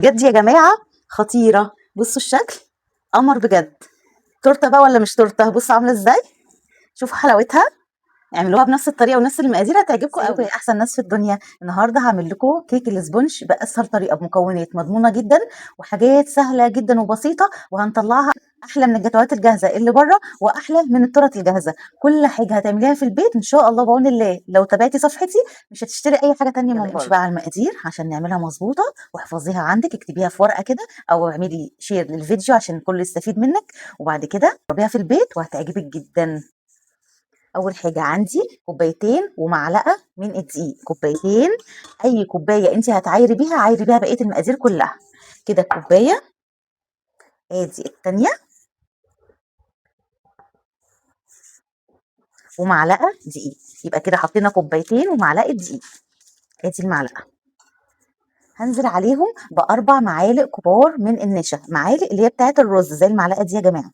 بجد يا جماعه خطيره. بصوا الشكل، قمر بجد. تورته بقى ولا مش تورته؟ بصوا عامله ازاي، شوفوا حلاوتها. اعملوها بنفس الطريقه ونفس المقادير هتعجبكم قوي. يا احسن ناس في الدنيا، النهارده هعمل لكم كيك الاسبونج باسهل طريقه، بمكونات مضمونه جدا وحاجات سهله جدا وبسيطه، وهنطلعها احلى من الجاتوهات الجاهزه اللي بره، واحلى من التورت الجاهزه. كل حاجه هتعمليها في البيت ان شاء الله بعون الله. لو تابعتي صفحتي مش هتشتري اي حاجه تانية من بره. امشي بقى على المقادير عشان نعملها مظبوطه، واحفظيها عندك، اكتبيها في ورقه كده، او اعملي شير للفيديو عشان الكل يستفيد منك. وبعد كده جربيها في البيت وهتعجبك جدا. اول حاجه عندي كوبايتين ومعلقه من الدقيق، كوبايتين. اي كوبايه انت هتعايري بيها عايري بيها بقيه المقادير كلها. كده كوبايه، ادي التانيه، ومعلقه دقيق. يبقى كده حطينا كوبايتين ومعلقه دقيق، ادي المعلقه. هنزل عليهم باربع معالق كبار من النشا، معالق اللي هي بتاعه الرز زي المعلقه دي يا جماعه.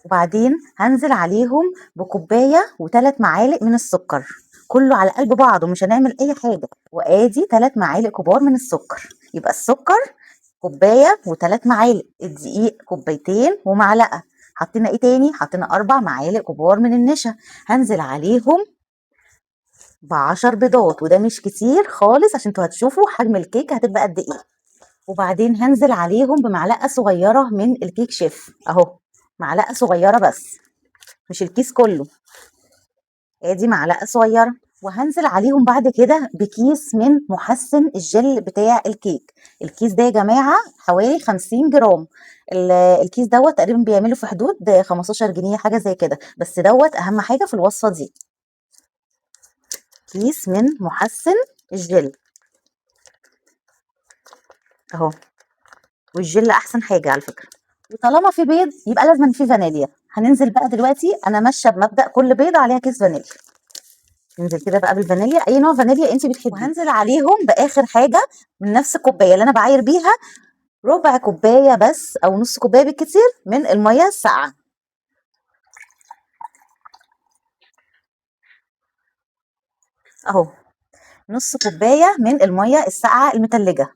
وبعدين هنزل عليهم بكوبايه وثلاث معالق من السكر، كله على قلب بعضه، مش هنعمل اي حاجه. وادي 3 معالق كبار من السكر. يبقى السكر كوبايه وثلاث معالق، الدقيق كوبايتين ومعلقه. حطينا ايه تاني؟ حطينا 4 معالق كبار من النشا. هنزل عليهم ب10 بيضات، وده مش كتير خالص عشان انتوا هتشوفوا حجم الكيك هتبقى قد ايه. وبعدين هنزل عليهم بمعلقه صغيره من الكيك شيف اهو، معلقه صغيره بس، مش الكيس كله، ادي معلقه صغيره. وهنزل عليهم بعد كده بكيس من محسن الجل بتاع الكيك. الكيس ده يا جماعه حوالي 50 جرام. الكيس دوت تقريبا بيعمله في حدود 15 جنيه حاجه زي كده، بس دوت اهم حاجه في الوصفه دي. كيس من محسن الجل اهو، والجل احسن حاجه على فكره. وطالما في بيض يبقى لازم في فانيليا. هننزل بقى دلوقتي، انا ماشيه بمبدأ كل بيضه عليها كيس فانيليا. ننزل كده بقى بالفانيليا، اي نوع فانيليا انت بتحبيه. وهنزل عليهم باخر حاجه من نفس الكوبايه اللي انا بعاير بيها، ربع كوبايه بس او نص كوبايه بالكتير من الميه الساقعه اهو، نص كوبايه من الميه الساقعه المتلجه.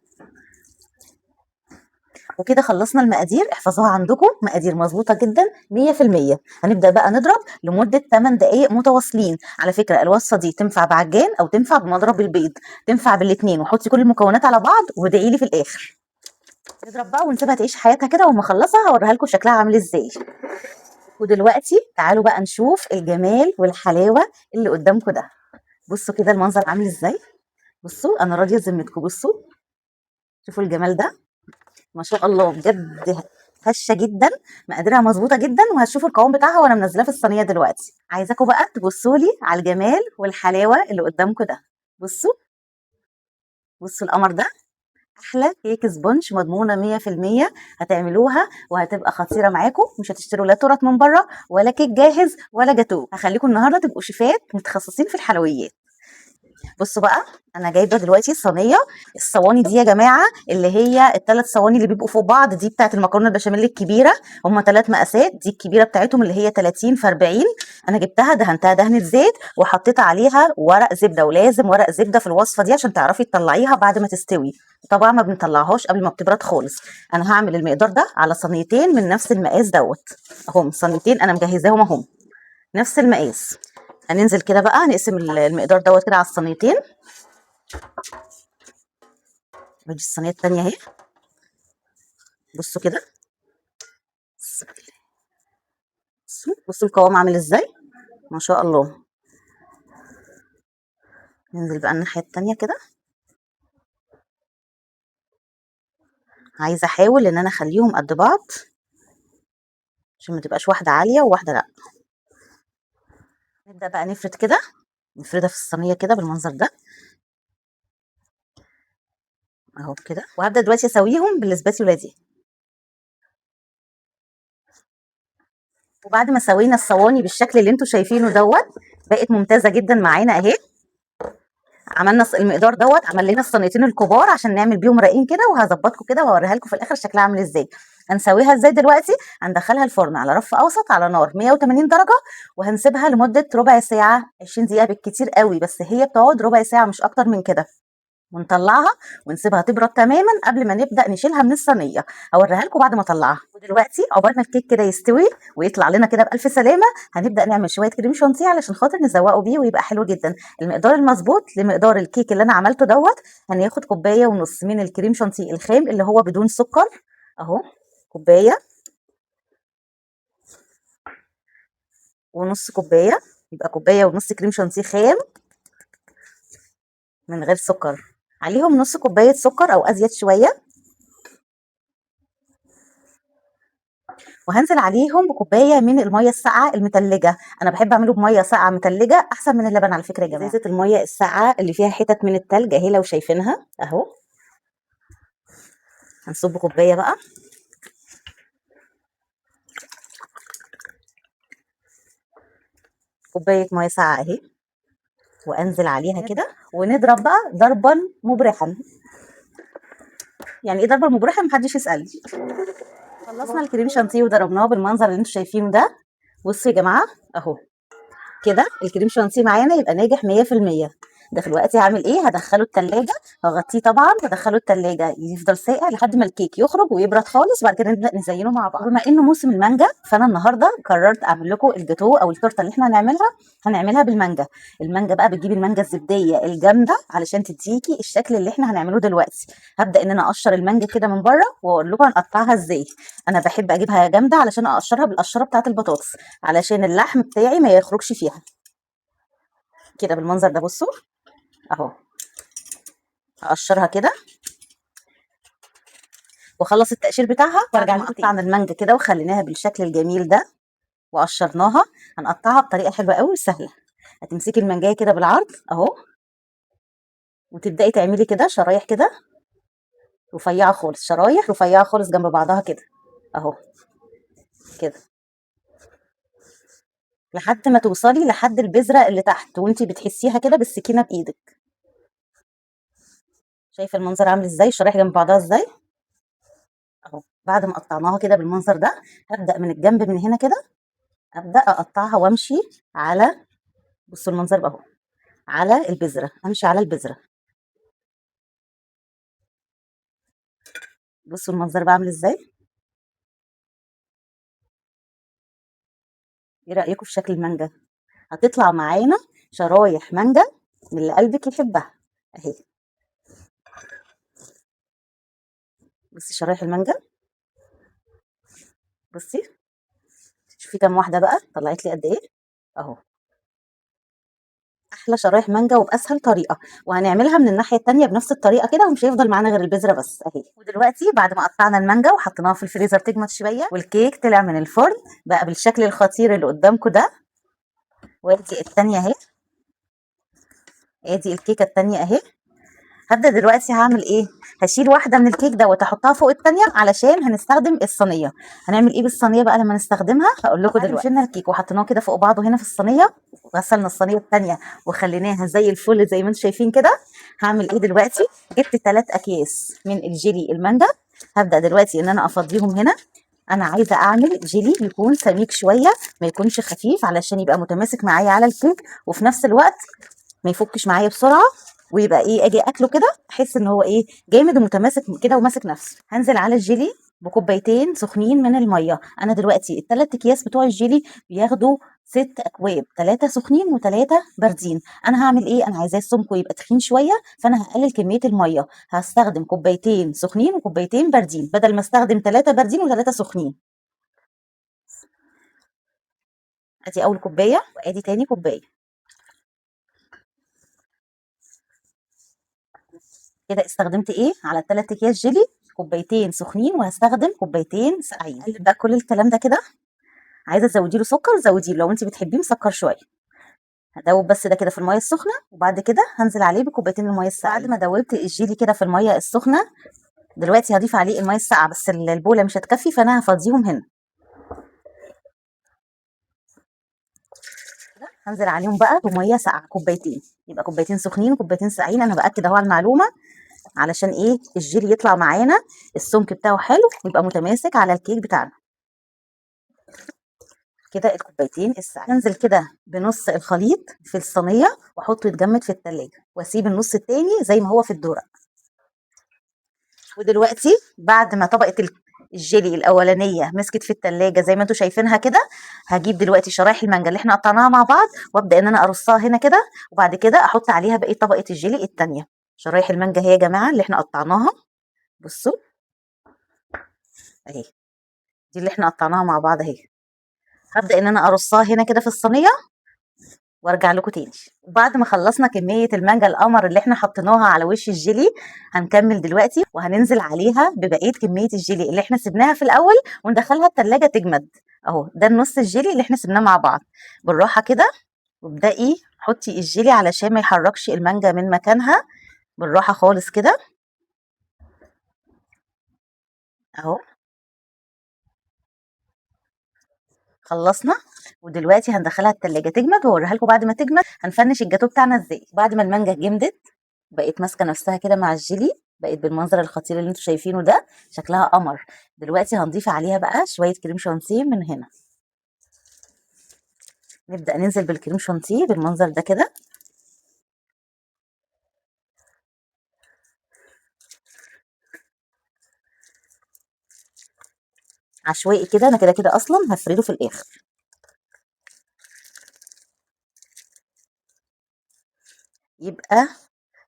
وكده خلصنا المقادير، احفظوها عندكم، مقادير مظبوطه جدا 100%. هنبدا بقى نضرب لمده 8 دقائق متواصلين. على فكره الوصفه دي تنفع بعجان او تنفع بمضرب البيض، تنفع بالاثنين. وحطي كل المكونات على بعض وادعي لي في الاخر. نضرب بقى ونسيبها تعيش حياتها كده، وما اخلصها هوريها لكم شكلها عامل ازاي. ودلوقتي تعالوا بقى نشوف الجمال والحلاوه اللي قدامكم ده. بصوا كده المنظر عامل ازاي، بصوا انا راضيه ذمتكم، بصوا شوفوا الجمال ده، ما شاء الله بجد. هشه جدا، مقاديرها مظبوطه جدا، وهتشوفوا القوام بتاعها وانا منزلاه في الصينيه دلوقتي. عايزاكم بقى تبصوا لي على الجمال والحلاوه اللي قدامكم ده. بصوا، بصوا القمر ده، احلى كيك سبونج مضمونه 100%. هتعملوها وهتبقى خطيره معاكم، مش هتشتروا لا تورت من بره ولا كيك جاهز ولا جاتوه. هخليكم النهارده تبقوا شيفات متخصصين في الحلويات. بصوا بقى، انا جايبه دلوقتي صينيه. الصواني دي يا جماعه اللي هي الثلاث صواني اللي بيبقوا فوق بعض، دي بتاعه المكرونه البشاميل الكبيره. هم 3 مقاسات، دي الكبيره بتاعتهم اللي هي 30 في 40. انا جبتها دهنتها دهنه زيت وحطيت عليها ورق زبده، ولازم ورق زبده في الوصفه دي عشان تعرفي تطلعيها بعد ما تستوي. طبعا ما بنطلعهاش قبل ما بتبرد خالص. انا هعمل المقدار ده على صينيتين من نفس المقاس دوت اهم، صينيتين انا مجهزاهم اهم نفس المقاس. هننزل كده بقى نقسم المقدار دوت كده على الصينيتين. ودي الصينيه التانيه اهي، بصوا كده، بصوا القوام عامل ازاي، ما شاء الله. ننزل بقى الناحيه التانيه كده. عايزه احاول ان انا اخليهم قد بعض عشان ما تبقاش واحده عاليه وواحده لا. نبدا بقى نفرد كده، نفردها في الصينيه كده بالمنظر ده اهو كده. وهبدا دلوقتي اسويهم بالسباتيولا دي. وبعد ما سوينا الصواني بالشكل اللي انتوا شايفينه دوت، بقت ممتازه جدا معانا اهي. عملنا المقدار دوت، عمل لنا الصينيتين الكبار عشان نعمل بيهم رقين كده، وهظبطكم كده وهوريها لكم في الاخر شكلها عامل ازاي. هنسويها ازاي دلوقتي؟ هندخلها الفرن على رف اوسط على نار 180 درجه، وهنسيبها لمده ربع ساعه 20 دقيقه بالكتير قوي، بس هي بتقعد ربع ساعه مش اكتر من كده. ونطلعها ونسيبها تبرد تماما قبل ما نبدا نشيلها من الصينيه. اوريها لكم بعد ما اطلعها. ودلوقتي عقبال ما الكيك كده يستوي ويطلع لنا كده بالف سلامه، هنبدا نعمل شويه كريم شانتيه علشان خاطر نزوقه بيه ويبقى حلو جدا. المقدار المظبوط لمقدار الكيك اللي انا عملته دوت، هناخد كوبايه ونص من الكريم شانتيه الخام اللي هو بدون سكر اهو، كوبايه ونص كوبايه، يبقى كوبايه ونص كريم شانتيه خام من غير سكر، عليهم نص كوبايه سكر او ازيد شويه، وهنزل عليهم بكوبايه من الميه الساقعه المتلجه. انا بحب اعمله بميه ساقعه متلجه احسن من اللبن على فكره يا جماعه. ازازه الميه الساقعه اللي فيها حتت من التلج اهي لو شايفينها اهو، هنصب كوبايه بقى، كوبايه ميه ساقعه اهي، وانزل عليها كده ونضرب بقى ضربا مبرحا. يعني ايه ضربا مبرحا؟ محدش يسالني. خلصنا الكريم شانتيه وضربناه بالمنظر اللي انتوا شايفينه ده. بصوا يا جماعه اهو كده الكريم شانتيه معانا يبقى ناجح 100%. ده في الوقت هعمل ايه؟ هدخله التلاجة، هغطيه طبعا وادخله التلاجة يفضل ساقع لحد ما الكيك يخرج ويبرد خالص، وبعد كده نبدا نزينه مع بعض. بما انه موسم المانجا فانا النهارده قررت اعمل لكم الجاتوه او التورته اللي احنا هنعملها بالمانجا. المانجا بقى بتجيبي المانجا الزبديه الجامده علشان تديكي الشكل اللي احنا هنعمله دلوقتي. هبدا ان انا اقشر المانجا كده من بره واقول لكم هنقطعها ازاي. انا بحب اجيبها جامده علشان اقشرها بالقشره بتاعه البطاطس، علشان اللحم بتاعي ما يخرجش فيها كده بالمنظر ده. بصوا اهو، هقشرها كده واخلص التقشير بتاعها وارجع لكم. قطعنا المانجا كده وخليناها بالشكل الجميل ده وقشرناها. هنقطعها بطريقه حلوه قوي وسهله. هتمسكي المانجايه كده بالعرض اهو، وتبداي تعملي كده شرايح كده رفيعه خالص، شرايح رفيعه خالص جنب بعضها كده اهو، كده لحد ما توصلي لحد البذره اللي تحت، وانتي بتحسيها كده بالسكينه بايدك. شايفه المنظر عامل ازاي؟ الشرايح جنب بعضها ازاي اهو. بعد ما قطعناها كده بالمنظر ده، هبدا من الجنب من هنا كده، ابدا اقطعها وامشي على، بصوا المنظر بقى اهو، على البذره، امشي على البذره. بصوا المنظر بقى عامل ازاي. ايه رايكم في شكل المانجا؟ هتطلع معانا شرايح مانجا من اللي قلبك يحبها اهي. بصي شرايح المانجا، بصي شوفي كام واحده بقى طلعت لي قد ايه اهو. احلى شرايح مانجا وباسهل طريقه، وهنعملها من الناحيه التانيه بنفس الطريقه كده، ومش هيفضل معانا غير البذره بس اهي. ودلوقتي بعد ما قطعنا المانجا وحطيناها في الفريزر تجمد شويه، والكيك طلع من الفرن بقى بالشكل الخطير اللي قدامكم ده. وادي التانيه اهي، ادي الكيكه التانيه اهي. هبدا دلوقتي هعمل ايه؟ هشيل واحده من الكيك دوت احطها فوق التانيه علشان هنستخدم الصينيه. هنعمل ايه بالصينيه بقى لما نستخدمها؟ هقول لكم دلوقتي. شلنا الكيك وحطيناه كده فوق بعضه هنا في الصينيه، وغسلنا الصينيه التانيه وخليناها زي الفل زي ما انتم شايفين كده. هعمل ايه دلوقتي؟ جبت 3 اكياس من الجيلي المانجا. هبدا دلوقتي ان انا افضيهم هنا. انا عايزه اعمل جيلي يكون سميك شويه، ما يكونش خفيف، علشان يبقى متماسك معايا على الكيك، وفي نفس الوقت ما يفكش معايا بسرعه، ويبقى ايه اجي اكله كده احس ان هو ايه جامد ومتماسك كده وماسك نفسه. هنزل على الجيلي بكوبايتين سخنين من الميه. انا دلوقتي الثلاث اكياس بتوع الجيلي بياخدوا 6 اكواب، 3 سخنين و3 باردين. انا هعمل ايه؟ انا عايزاه سمكه يبقى تخين شويه، فانا هقلل كميه الميه، هستخدم كوبايتين سخنين وكوبايتين باردين بدل ما استخدم 3 باردين و3 سخنين. ادي اول كوبايه وادي تاني كوبايه. كده استخدمت ايه على الثلاث اكياس جيلي؟ كوبايتين سخنين، وهستخدم كوبايتين ساقعين. اقلب بقى كل الكلام ده كده. عايزه تزودي له سكر زوديه لو انت بتحبيه مسكر شويه. هدوب بس ده كده في الميه السخنه، وبعد كده هنزل عليه بكوبايتين الميه الساقعه. بعد ما دوبت الجيلي كده في الميه السخنه، دلوقتي هضيف عليه الميه الساقعه، بس البوله مش هتكفي فانا هفضيهم هنا. هنزل عليهم بقى بميه ساقعه كوبايتين، يبقى كوبايتين سخنين وكوبايتين ساقعين. انا باكد اهو على المعلومه علشان ايه الجيلي يطلع معانا السمك بتاعه حلو ويبقى متماسك على الكيك بتاعنا. كده الكوبايتين الساقعين. انزل كده بنص الخليط في الصينيه واحطه يتجمد في التلاجة واسيب النص التاني زي ما هو في الدورق. ودلوقتي بعد ما طبقه الجيلي الاولانيه مسكت في التلاجة زي ما انتم شايفينها كده، هجيب دلوقتي شرايح المانجا اللي احنا قطعناها مع بعض وابدا ان انا ارصها هنا كده، وبعد كده احط عليها بقيه طبقه الجيلي التانيه. شرايح المانجا هي يا جماعه اللي احنا قطعناها، بصوا اهي، دي اللي احنا قطعناها مع بعض اهي. هبدا ان انا ارصها هنا كده في الصينيه وارجع لكم تاني. وبعد ما خلصنا كميه المانجا القمر اللي احنا حطيناها على وش الجيلي، هنكمل دلوقتي وهننزل عليها ببقيه كميه الجيلي اللي احنا سبناها في الاول وندخلها التلاجة تجمد. اهو ده النص الجيلي اللي احنا سبناه مع بعض. بالراحه كده، وابدأي حطي الجيلي علشان ما يحركش المانجا من مكانها، بالراحه خالص كده اهو. خلصنا، ودلوقتي هندخلها التلاجة تجمد واوريها لكم بعد ما تجمد هنفنش الجاتو بتاعنا ازاي. بعد ما المانجا جمدت بقت ماسكه نفسها كده مع الجيلي، بقت بالمنظر الخطير اللي انتوا شايفينه ده، شكلها قمر. دلوقتي هنضيف عليها بقى شويه كريم شانتيه من هنا. نبدا ننزل بالكريم شانتيه بالمنظر ده كده، عشوائي كده، انا كده كده اصلا هفرده في الاخر. يبقى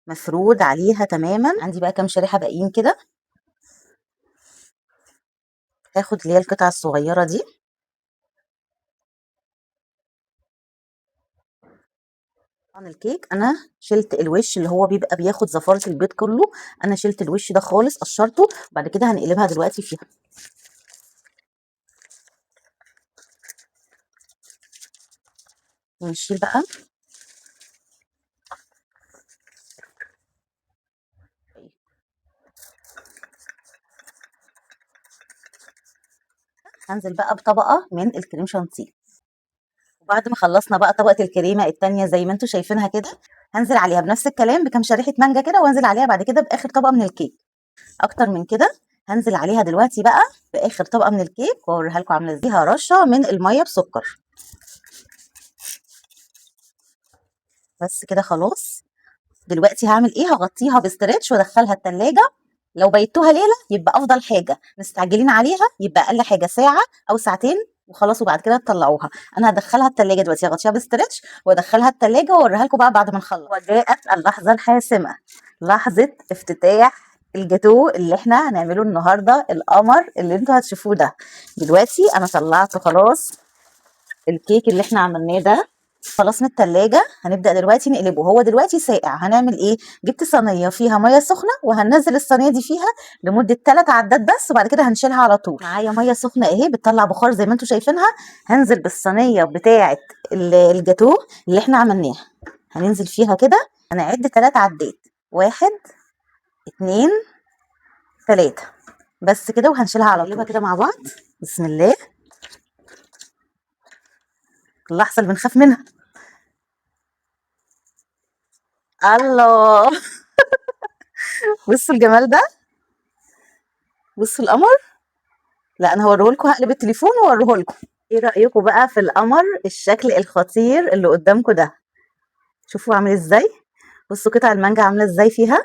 مفرود عليها تماما. عندي بقى كام شريحه باقيين كده، هاخد اللي هي القطعه الصغيره دي. طبعا الكيك انا شلت الوش اللي هو بيبقى بياخد زفاره البيض كله، انا شلت الوش ده خالص قشرته، وبعد كده هنقلبها دلوقتي فيها. ونشيل بقى هنزل بقى بطبقه من الكريم شانتيه. وبعد ما خلصنا بقى طبقه الكريمه التانية زي ما انتم شايفينها كده، هنزل عليها بنفس الكلام بكام شريحه مانجا كده، وانزل عليها بعد كده باخر طبقه من الكيك. اكتر من كده هنزل عليها دلوقتي بقى باخر طبقه من الكيك واوريها لكم عامله ازاي. رشه من الميه بسكر، بس كده خلاص. دلوقتي هعمل ايه؟ هغطيها بستريتش وادخلها التلاجة. لو بيتوها ليله يبقى افضل حاجه، مستعجلين عليها يبقى اقل حاجه ساعه او ساعتين وخلاص، وبعد كده تطلعوها. انا هدخلها التلاجة دلوقتي، هغطيها بستريتش وادخلها التلاجة واوريها لكم بقى بعد ما نخلص. وجاءت اللحظه الحاسمه، لحظه افتتاح الجاتو اللي احنا هنعمله النهارده، القمر اللي انتوا هتشوفوه ده. دلوقتي انا طلعت خلاص الكيك اللي احنا عملناه ده خلاص من التلاجة. هنبدأ دلوقتي نقلبه، هو دلوقتي ساقع. هنعمل ايه؟ جبت صينية فيها مية سخنة وهننزل الصينية دي فيها لمدة 3 عدات بس، وبعد كده هنشيلها على طول. معايا مية سخنة اهي بتطلع بخار زي ما انتم شايفينها. هنزل بالصينية بتاعة الجاتو اللي احنا عملناها، هننزل فيها كده. هنعد 3 عدات، 1 2 3 بس كده، وهنشيلها على طول كده مع بعض. بسم الله، اللحظة اللي بنخاف منها. الله بصوا الجمال ده، بصوا القمر. لا انا هوريه لكم، هقلب التليفون واوريه لكم. ايه رايكم بقى في القمر الشكل الخطير اللي قدامكم ده؟ شوفوا عامل ازاي، بصوا قطع المانجا عامله ازاي فيها،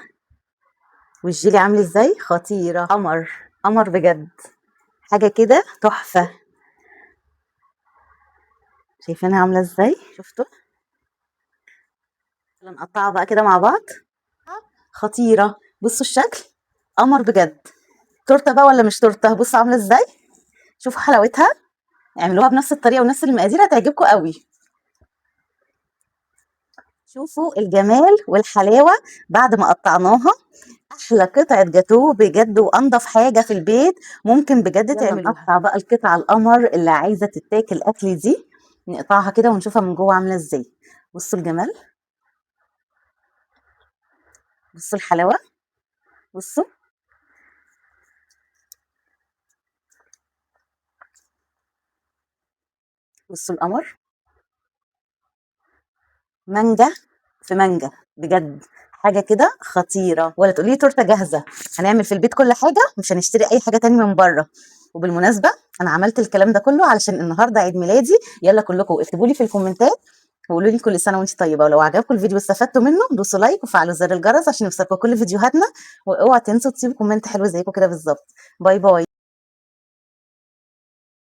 والجيلي عامل ازاي، خطيره. قمر، قمر بجد، حاجه كده تحفه. شايفينها عامله ازاي؟ شفتوا؟ نقطعها بقى كده مع بعض. خطيره، بصوا الشكل، قمر بجد. تورته بقى ولا مش تورته؟ بصوا عامله ازاي، شوفوا حلاوتها. اعملوها بنفس الطريقه ونفس المقادير هتعجبكم قوي. شوفوا الجمال والحلاوه بعد ما قطعناها. احلى قطعه جاتوه بجد، وانضف حاجه في البيت ممكن بجد تعملوها. نقطع بقى القطعه القمر اللي عايزه تتاكل اكل دي، نقطعها كده ونشوفها من جوه عامله ازاي. بصوا الجمال، بصوا الحلاوه، بصوا، بصوا القمر. مانجا في مانجا بجد، حاجه كده خطيره. ولا تقولي لي تورته جاهزه، هنعمل في البيت كل حاجه، مش هنشتري اي حاجه تاني من بره. وبالمناسبه انا عملت الكلام ده كله علشان النهارده عيد ميلادي. يلا كلكم اكتبوا لي في الكومنتات وقولوا لي كل سنه وانت طيبه، ولو عجبكم الفيديو واستفدتوا منه دوسوا لايك وفعلوا زر الجرس عشان يوصلكم كل فيديوهاتنا، واوعوا تنسوا تسيبوا كومنت حلو زيكم كده بالظبط. باي باي.